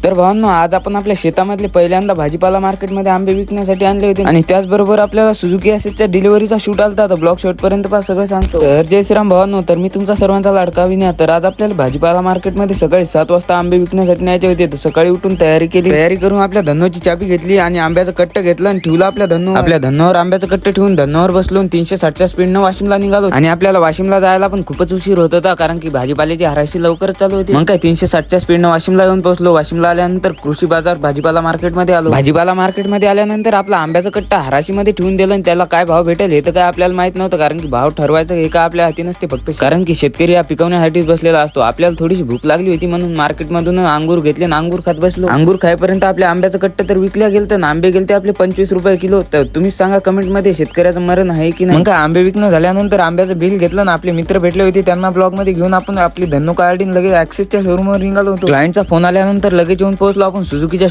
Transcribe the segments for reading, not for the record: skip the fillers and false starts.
तर भावांनो, आज आपण आपल्या शेतामधले पहिल्यांदा भाजीपाला मार्केटमध्ये आंबे विकण्यासाठी आणले होते आणि त्याचबरोबर आपल्याला सुझुकी ॲसेटच्या डिलिव्हरीचा शूट आलता. ब्लॉग शॉट पर्यंत सगळं सांगतो. तर जय श्रीराम भावांनो, तर मी तुमचा सर्वांचा लाडका विनय. तर आज आपल्याला भाजीपाला मार्केटमध्ये सकाळी 7 वाजता आंबे विकण्यासाठी न्यायचे होते. तर सकाळी उठून तयारी केली. तयारी करून आपल्या धन्नोची चाबी घेतली आणि आंब्याचं कट्ट घेतलं आणि ठेवलं आपल्या धन्नोवर आंब्याचं कट्ट ठेवून धन्नोवर बसलो. 360च्या स्पीडनं वाशिमला निघालो आणि आपल्याला वाशिमला जायला पण खूपच उशीर होत होता, कारण की भाजीपाल्याची हराशी लवकरच चालू होती. मग काय 360च्या स्पीडनं वाशिमला येऊन पोहोचलो. वाशिमला आल्यानंतर कृषी बाजार भाजीपाला मार्केटमध्ये आलो. भाजीपाला मार्केटमध्ये आल्यानंतर आपला आंब्याचा कट्टा हराशीमध्ये ठेवून दिलं आणि त्याला काय भाव भेटेल हे तर काय आपल्याला माहित नव्हतं, कारण की भाव ठरवायचं हे काय आपल्या हाती नसते फक्त, कारण की शेतकरी हा पिकवण्यासाठीच बसलेला असतो. आपल्याला थोडीशी भूक लागली होती म्हणून मार्केटमधून अंगूर घेतले आणि अंगूर खात बसलो. अंगूर खायपर्यंत आपल्या आंब्याचं कट्ट तर विकल्या गेलं तर आंबे गेलते आपले 25 रुपये किलो. तर तुम्हीच सांगा कमेंट मध्ये, शेतकऱ्याचं मरण आहे की नाही. मग काय आंबे विकणं झाल्यानंतर आंब्याचं बिल घेतलं आणि आपले मित्र भेटले होते, त्यांना ब्लॉग मध्ये घेऊन आपण आपली धन्नो कार्डिन लगेच ॲक्सेसच्या शोरूमवर निघालो होतो. क्लायंटचा फोन आल्यानंतर लगेच येऊन पोहोचलो आपण सुझुकीच्या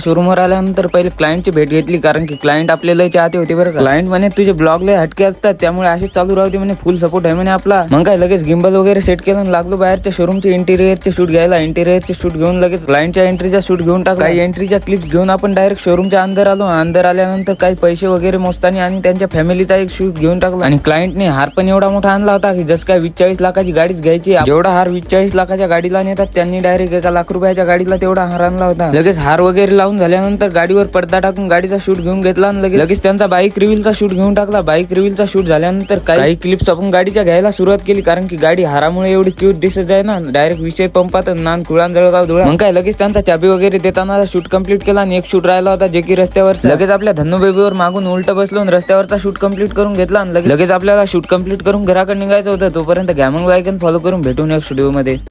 शोरूमवर आल्यानंतर पहिले क्लायंटची भेट घेतली, कारण की क्लायंट आपले लय चाहते होते बरं का. क्लायंट म्हणे तुझे ब्लॉग लय हटके असतात, त्यामुळे असेच चालू राहते म्हणे, फुल सपोर्ट आहे म्हणे आपला. मग काय लगेच गिंबल वगैरे सेट केलं आणि लागलो बाहेरच्या शोरूमचे इंटिरियरचे शूट घ्यायला. इंटिरियरचे शूट घेऊन लगेच क्लायंटच्या एंट्रीचा शूट घेऊन टाकला. काही एंट्रीच्या क्लिप्स घेऊन आपण डायरेक्ट शोरूमच्या अंदर आलो. अंदर आल्यानंतर काही पैसे वगैरे मोजताना आणि त्यांच्या फॅमिलीचा एक शूट घेऊन टाकला. आणि क्लायंटने हार पण एवढा मोठा आणला होता की जस काय 20-40 लाखाची गाडीच घ्यायची. जेवढा हार 20-40 लाखाच्या गाडीला नेतात, त्यांनी डायरेक्ट 1 लाख रुपयाच्या गाडीला तेवढा हार आणला होता. लगेच हार वगैरे लावून झाल्यानंतर गाडीवर पडदा टाकून गाडीचा शूट घेऊन घेतला आणि लगेच त्यांचा बाईक रिव्हीलचा शूट घेऊन टाकला. बाईक रिव्हीलचा शूट झाल्यानंतर काही क्लिप्स आपण गाडीच्या घ्यायला सुरुवात केली, कारण की गाडी हारामुळे एवढी क्यूट दिसत आहे ना. डायरेक्ट विषय पंपात नान कुळान जळगाव धुळा. मग काय लगेच त्यांचा चाबी वगैरे देताना शूट कंप्लीट केला आणि एक शूट राहिला होता जे की रस्त्यावर. लगेच आपल्या धन्नो बेबीवर मागून उलट बसलो आणि रस्त्यावरचा शूट कंप्लीट करून घेतला आणि लगेच आपल्याला शूट कंप्लीट करून घराकडे निघायचं होतं. तोपर्यंत घ्या मग लाईक आणि फॉलो करून भेटून एक स्टुडिओ मध्ये.